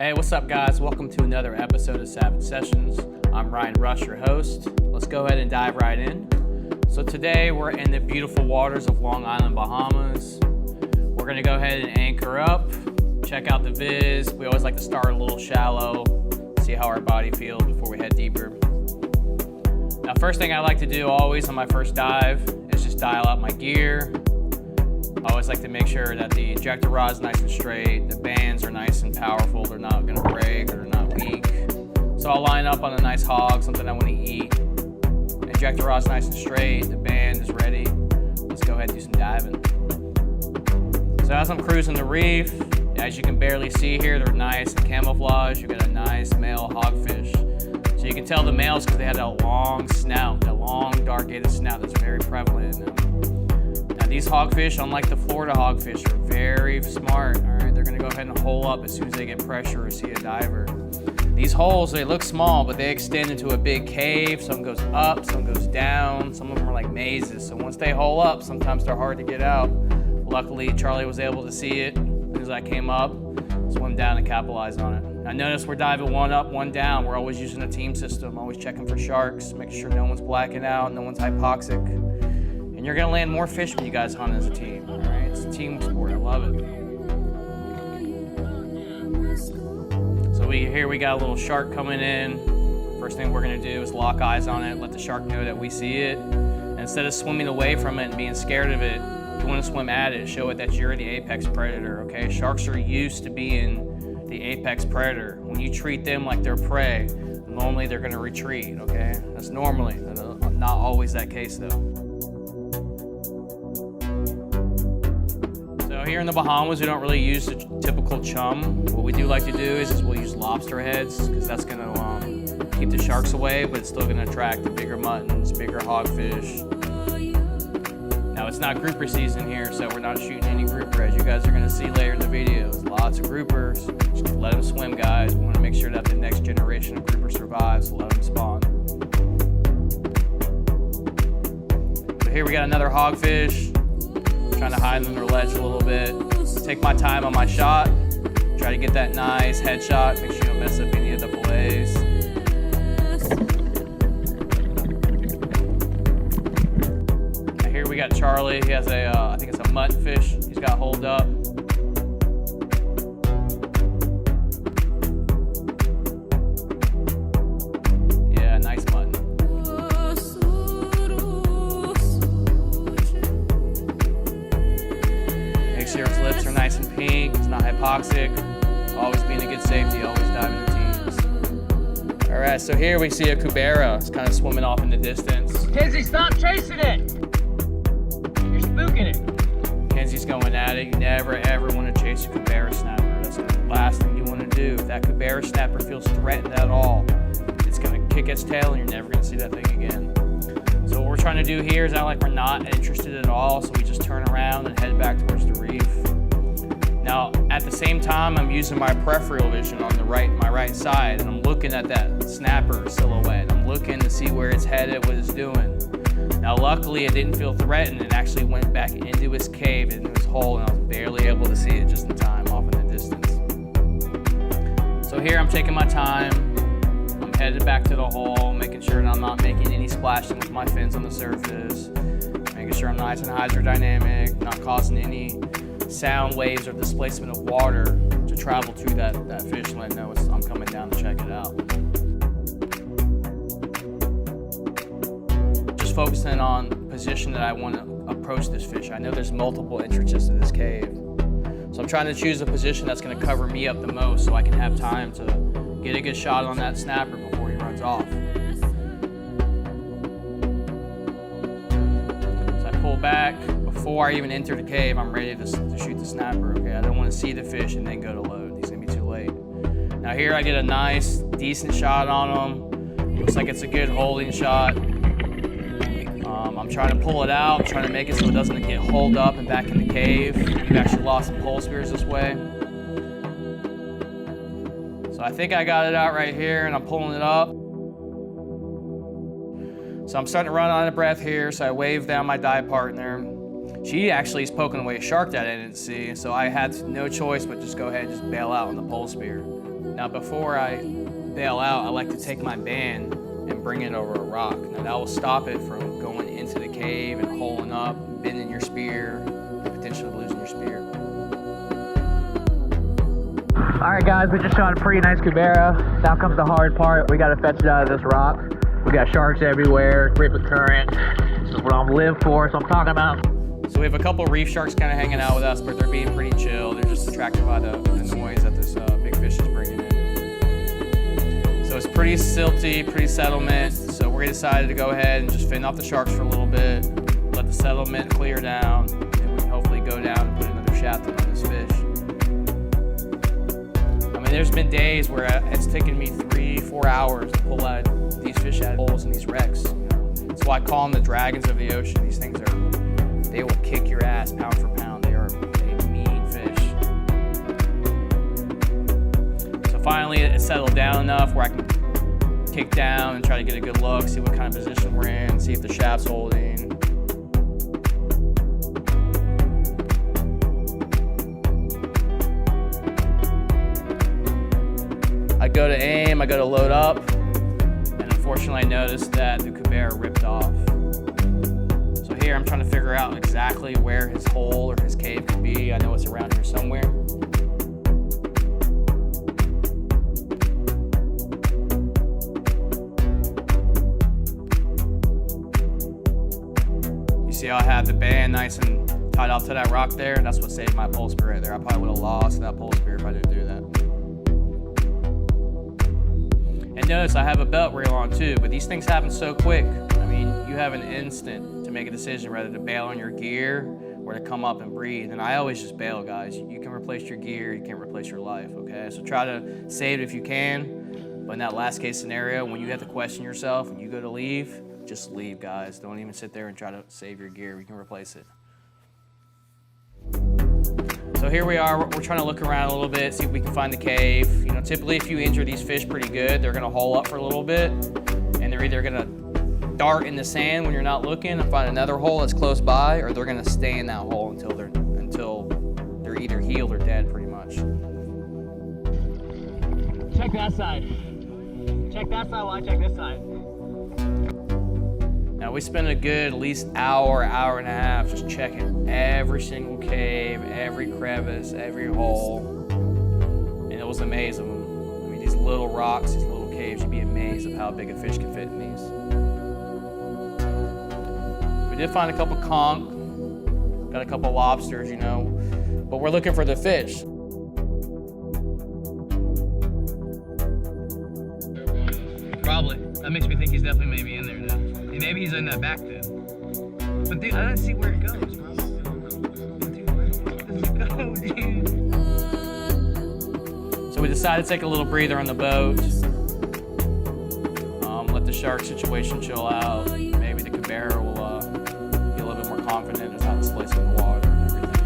Hey, what's up guys? Welcome to another episode of Savage Sessions. I'm Ryan Rush, your host. Let's go ahead and dive right in. So today we're in the beautiful waters of Long Island, Bahamas. We're gonna go ahead and anchor up, check out the viz. We always like to start a little shallow, see how our body feels before we head deeper. Now, first thing I like to do always on my first dive is just dial out my gear. I always like to make sure that the ejector rod is nice and straight, the bands are nice and powerful, they're not gonna break or they're not weak. So I'll line up on a nice hog, something I wanna eat. The ejector rod's nice and straight, the band is ready. Let's go ahead and do some diving. So as I'm cruising the reef, as you can barely see here, they're nice and camouflage. You've got a nice male hogfish. So you can tell the males because they have that long snout, that long dark-gated snout that's very prevalent in them. These hogfish, unlike the Florida hogfish, are very smart. All right, they're gonna go ahead and hole up as soon as they get pressure or see a diver. These holes, they look small, but they extend into a big cave. Some goes up, some goes down. Some of them are like mazes. So once they hole up, sometimes they're hard to get out. Luckily, Charlie was able to see it. As soon as I came up, swim down and capitalize on it. I noticed we're diving one up, one down. We're always using a team system, always checking for sharks, making sure no one's blacking out, no one's hypoxic. And you're gonna land more fish when you guys hunt as a team, all right? It's a team sport, I love it. So here we got a little shark coming in. First thing we're gonna do is lock eyes on it, let the shark know that we see it. And instead of swimming away from it and being scared of it, you wanna swim at it, show it that you're the apex predator, okay? Sharks are used to being the apex predator. When you treat them like they're prey, normally they're gonna retreat, okay? That's normally, not always that case though. Here in the Bahamas, we don't really use the typical chum. What we do like to do is we'll use lobster heads because that's gonna keep the sharks away, but it's still gonna attract the bigger muttons, bigger hogfish. Now it's not grouper season here, so we're not shooting any grouper, as you guys are gonna see later in the videos. Lots of groupers, just let them swim, guys. We wanna make sure that the next generation of grouper survives, so let them spawn. So here we got another hogfish. Trying to hide under the ledge a little bit. Take my time on my shot. Try to get that nice headshot. Make sure you don't mess up any of the fillets. Here we got Charlie. He has I think it's a muttonfish. He's got holed up. Yeah, nice mutton. His lips are nice and pink, it's not hypoxic. Always being a good safety, always diving in teams. All right, so here we see a cubera. It's kind of swimming off in the distance. Kenzie, stop chasing it! You're spooking it. Kenzie's going at it. You never ever want to chase a cubera snapper. That's the last thing you want to do. If that cubera snapper feels threatened at all, it's going to kick its tail and you're never going to see that thing again. So what we're trying to do here is act like we're not interested at all, so we just turn around and head back towards the reef. Now, at the same time, I'm using my peripheral vision on my right side, and I'm looking at that snapper silhouette. I'm looking to see where it's headed, what it's doing. Now, luckily, it didn't feel threatened. It actually went back into his cave, into his hole, and I was barely able to see it just in time off in the distance. So here I'm taking my time. I'm headed back to the hole, making sure that I'm not making any splashing with my fins on the surface, making sure I'm nice and hydrodynamic, not causing any sound waves or displacement of water to travel through that fish, let it know I'm coming down to check it out. Just focusing on the position that I want to approach this fish. I know there's multiple entrances to this cave. So I'm trying to choose a position that's going to cover me up the most so I can have time to get a good shot on that snapper before he runs off. So I pull back. Before I even enter the cave, I'm ready to shoot the snapper, okay? I don't want to see the fish and then go to load. He's gonna be too late. Now here I get a nice, decent shot on him. Looks like it's a good holding shot. I'm trying to pull it out, I'm trying to make it so it doesn't get holed up and back in the cave. We've actually lost some pole spears this way. So I think I got it out right here and I'm pulling it up. So I'm starting to run out of breath here, so I wave down my dive partner. She actually is poking away a shark that I didn't see, so I had no choice but just go ahead and just bail out on the pole spear. Now before I bail out, I like to take my band and bring it over a rock. Now that will stop it from going into the cave and holing up, bending your spear, and potentially losing your spear. All right, guys, we just shot a pretty nice cubera. Now comes the hard part. We got to fetch it out of this rock. We got sharks everywhere, ripping current. This is what I'm live for, so I'm talking about. So we have a couple reef sharks kind of hanging out with us, but they're being pretty chill. They're just attracted by the noise that this big fish is bringing in. So it's pretty silty, pretty settlement. So we decided to go ahead and just fend off the sharks for a little bit, let the settlement clear down, and we can hopefully go down and put another shaft on this fish. I mean, there's been days where it's taken me 3-4 hours to pull out these fish out of holes in these wrecks. You know? That's why I call them the dragons of the ocean. These things they will kick your ass pound for pound. They are a mean fish. So finally it settled down enough where I can kick down and try to get a good look, see what kind of position we're in, see if the shaft's holding. I go to aim, I go to load up, and unfortunately I noticed that the cubera ripped off. So here I'm trying to figure out exactly where his hole or his cave could be. I know it's around here somewhere. You see how I have the band nice and tied off to that rock there? That's what saved my pole spear right there. I probably would have lost that pole spear if I didn't do that. And notice I have a belt reel on too, but these things happen so quick. I mean, you have an instant to make a decision whether to bail on your gear or to come up and breathe. And I always just bail, guys. You can replace your gear, you can't replace your life, okay? So try to save it if you can. But in that last case scenario, when you have to question yourself and you go to leave, just leave, guys. Don't even sit there and try to save your gear. You can replace it. So here we are, we're trying to look around a little bit, see if we can find the cave. You know, typically if you injure these fish pretty good, they're gonna hole up for a little bit, and they're either gonna dart in the sand when you're not looking and find another hole that's close by, or they're gonna stay in that hole until they're either healed or dead, pretty much. Check that side. Check that side while I check this side. Now we spent a good at least hour and a half just checking every single cave, every crevice, every hole, and it was amazing. I mean, these little rocks, these little caves, you'd be amazed at how big a fish can fit in these. We did find a couple conch, got a couple lobsters, you know, but we're looking for the fish. Probably. That makes me think he's definitely maybe in there now. Maybe he's in that back then. But dude, I don't see where it goes, bro. Dude, where does it go, dude? So we decided to take a little breather on the boat. Let the shark situation chill out. Maybe the cubera will be a little bit more confident. It's not displacing the water and everything.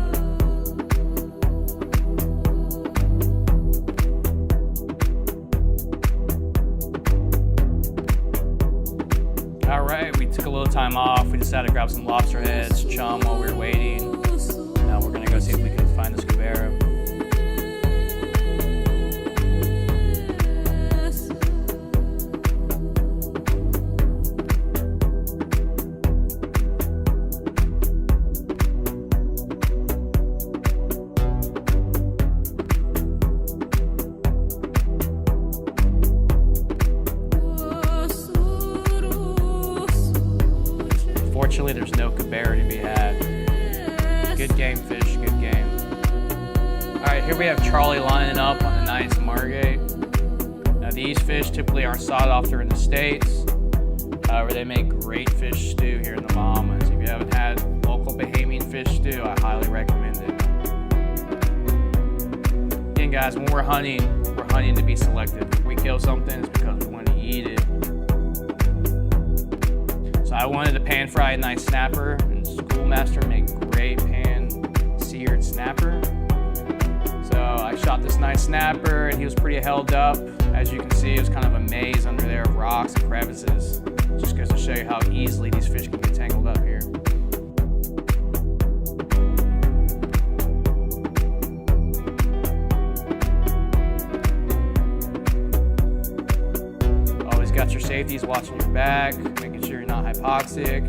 All right, we took a little time off. We decided to grab some lobster heads, chum while we were waiting. Now we're gonna go see if we can find this cubera. Fortunately, there's no cubera to be had. Good game, fish, good game. All right, here we have Charlie lining up on a nice margate. Now these fish typically aren't sought after in the States. However, they make great fish stew here in the Bahamas. If you haven't had local Bahamian fish stew, I highly recommend it. Again, guys, when we're hunting to be selective. If we kill something, it's because we want to eat it. So I wanted to pan fry a nice snapper, and Schoolmaster make great pan seared snapper. So I shot this nice snapper, and he was pretty held up. As you can see, it was kind of a maze under there of rocks and crevices. Just goes to show you how easily these fish can get tangled up here. got your safeties watching your back, making sure you're not hypoxic,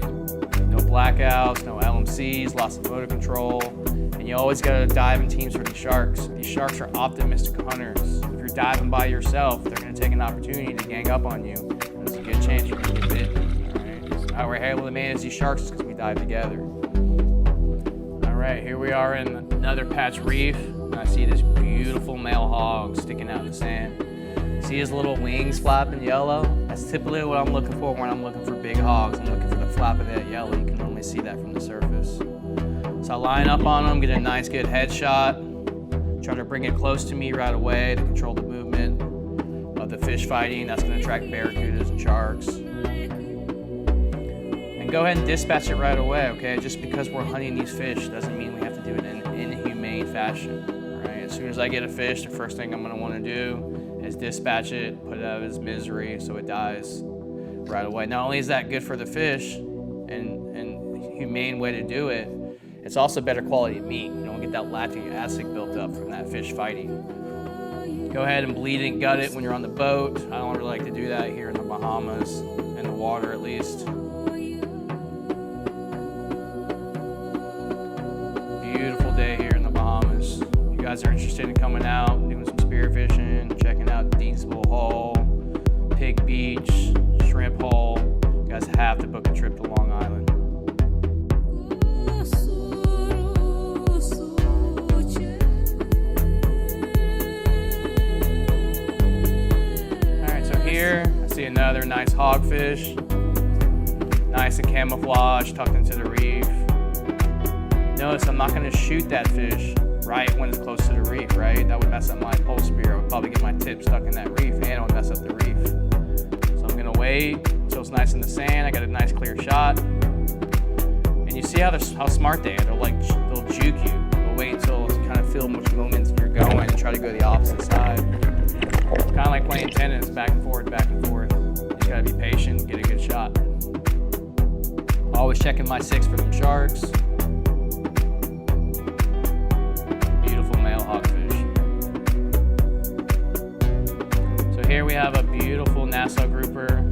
no blackouts, no LMCs, loss of motor control. And you always gotta dive in teams for these sharks. These sharks are optimistic hunters. If you're diving by yourself, they're gonna take an opportunity to gang up on you. And there's a good chance you're gonna get bitten. All right? So how we're able to manage these sharks is because we dive together. All right, here we are in another patch reef. And I see this beautiful male hog sticking out in the sand. See his little wings flapping yellow? That's typically what I'm looking for when I'm looking for big hogs. I'm looking for the flap of that yellow. You can normally see that from the surface. So I line up on him, get a nice good headshot, try to bring it close to me right away to control the movement of the fish fighting. That's gonna attract barracudas and sharks. And go ahead and dispatch it right away, okay? Just because we're hunting these fish doesn't mean we have to do it in an inhumane fashion, all right? As soon as I get a fish, the first thing I'm gonna wanna do is dispatch it, put it out of its misery so it dies right away. Not only is that good for the fish and humane way to do it, it's also better quality meat. You don't get that lactic acid built up from that fish fighting. Go ahead and bleed it and gut it when you're on the boat. I don't really like to do that here in the Bahamas, in the water at least. Beautiful day here in the Bahamas. If you guys are interested in coming out, doing some spearfishing, checking out Deansville Hole, Pig Beach, Shrimp Hole, you guys have to book a trip to Long Island. Here, I see another nice hogfish, nice and camouflaged, tucked into the reef. Notice I'm not going to shoot that fish right when it's close to the reef, right? That would mess up my pole spear. I would probably get my tip stuck in that reef and it would mess up the reef. So I'm going to wait until it's nice in the sand. I got a nice clear shot. And you see how smart they are. They'll juke you. They'll wait until you kind of feel which moments you're going and try to go the opposite side. Kind of like playing tennis, back and forth, back and forth. You just gotta be patient and get a good shot. Always checking my 6 for them sharks. Beautiful male hogfish. So here we have a beautiful Nassau grouper.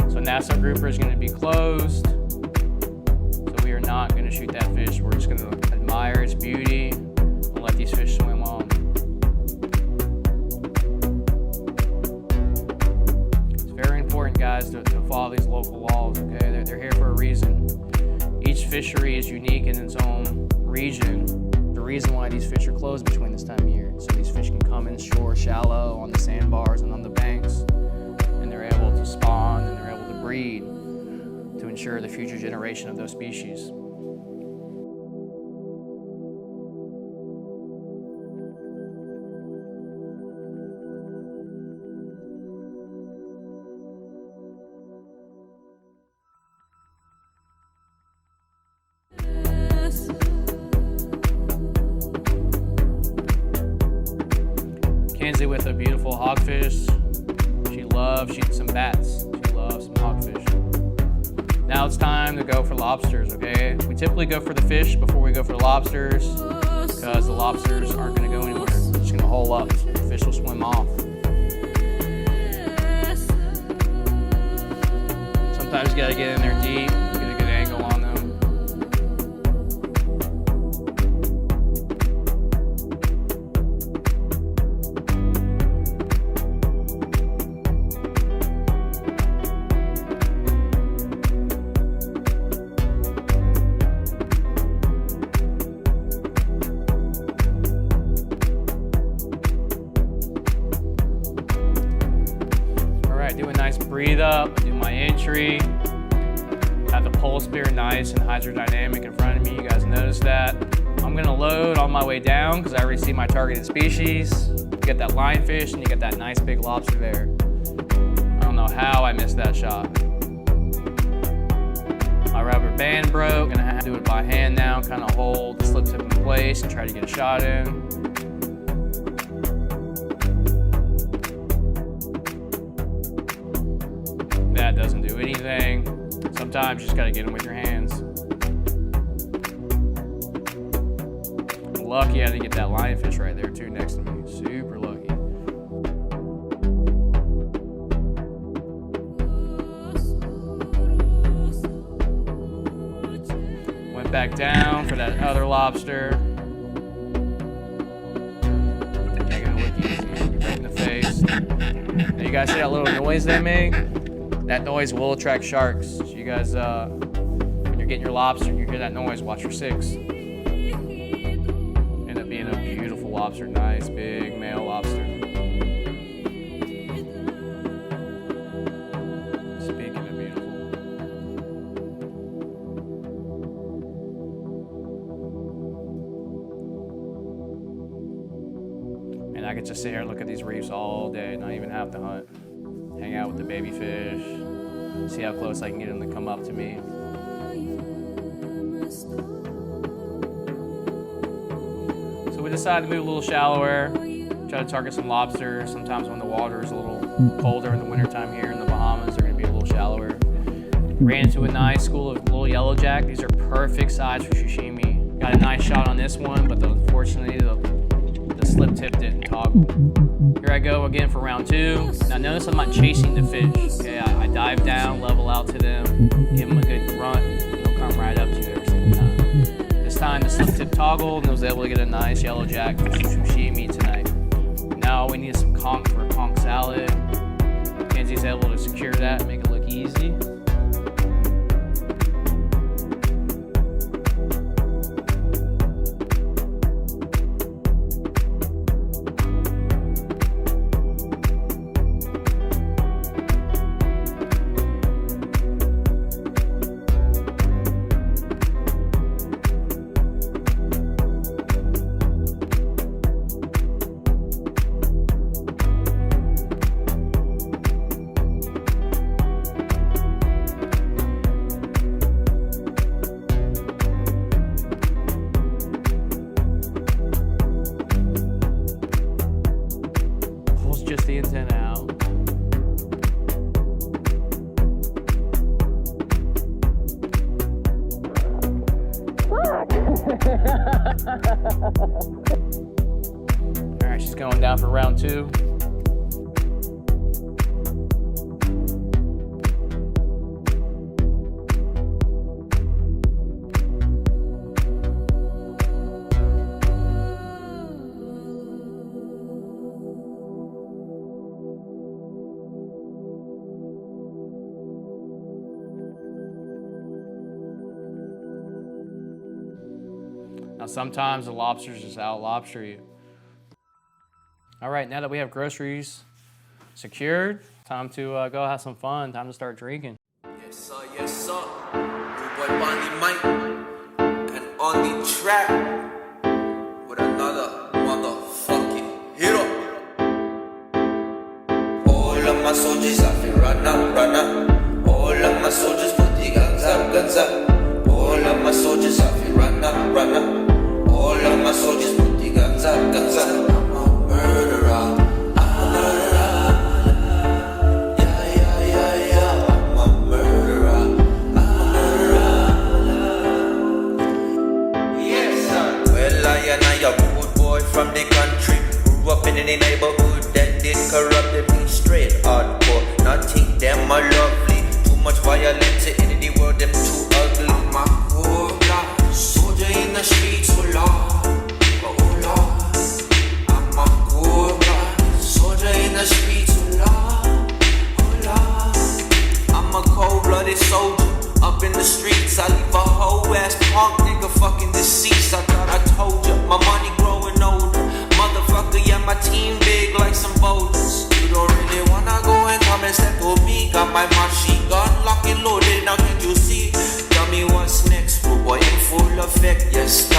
So Nassau grouper is gonna be closed. So we are not gonna shoot that fish. We're just gonna admire its beauty and let these fish swim on. Guys to follow these local laws, okay? They're here for a reason. Each fishery is unique in its own region. The reason why these fish are closed between this time of year, so these fish can come in shore, shallow, on the sandbars and on the banks, and they're able to spawn and they're able to breed to ensure the future generation of those species. Kenzie with a beautiful hogfish. She loves shooting some bats. She loves some hogfish. Now it's time to go for lobsters, okay? We typically go for the fish before we go for the lobsters because the lobsters aren't gonna go anywhere. They're just gonna hole up. The fish will swim off. Sometimes you gotta get in there deep, get a good angle on them. Do a nice breathe up, do my entry, have the pole spear nice and hydrodynamic in front of me. You guys notice that. I'm gonna load on my way down because I already see my targeted species. You get that lionfish and you get that nice big lobster there. I don't know how I missed that shot. My rubber band broke and I have to do it by hand now, kind of hold the slip tip in place and try to get a shot in. That doesn't do anything. Sometimes you just gotta get them with your hands. I'm lucky I didn't get that lionfish right there too next to me. Super lucky. back down for that other lobster. Making it look easy, right in the face. Now you guys see that little noise they make? That noise will attract sharks. So you guys, when you're getting your lobster and you hear that noise, watch your six. End up being a beautiful lobster, nice big male lobster. Speaking of beautiful. And I could just sit here and look at these reefs all day, not even have to hunt. Hang out with the baby fish, see how close I can get them to come up to me. So we decided to move a little shallower, try to target some lobsters. Sometimes when the water is a little colder in the wintertime here in the Bahamas, they're gonna be a little shallower. Ran into a nice school of little yellowjack. These are perfect size for sashimi. Got a nice shot on this one, but unfortunately the slip tip didn't toggle. Here I go again for round 2. Now notice I'm not chasing the fish. Okay, I dive down, level out to them, give them a good grunt, and they'll come right up to you every single time. This time the slip tip toggled and I was able to get a nice yellowjack for sashimi tonight. Now we need some conch for a conch salad. Mackenzie's able to secure that and make it look easy. Just the antenna out. All right, she's going down for round 2. Now sometimes the lobsters just out lobster you. All right, now that we have groceries secured, time to go have some fun, time to start drinking. Yes sir, yes sir. New boy Bonnie Mike, and on the track with another motherfucking hero. All of my soldiers have to run up, run up. All of my soldiers put the guns up, guns up. All of my soldiers have to run up, run up. All of my soldiers put the guns up, guns up. I'm a murderer, I'm a murderer. Yeah, yeah, yeah, yeah. I'm a murderer, I'm a murderer. Yes, sir. Well, I am a good boy from the country. Grew up in the neighborhood that did corrupted me straight hardcore. Nothing them are lovely. Too much violence in the world, them too ugly. I'm a good blood soldier in the streets, oh Lord, oh Lord. I'm a good blood soldier in the streets, oh Lord, oh Lord. I'm a cold-blooded soldier up in the streets. I leave a whole ass punk nigga fucking deceased. I thought I told ya, my money growing older. Motherfucker, yeah, my team big like some boulders. You don't really wanna go and come and step with me. Got my machine gun locked and loaded, now can you see? Tell me what's next, rude boy in full effect, yes.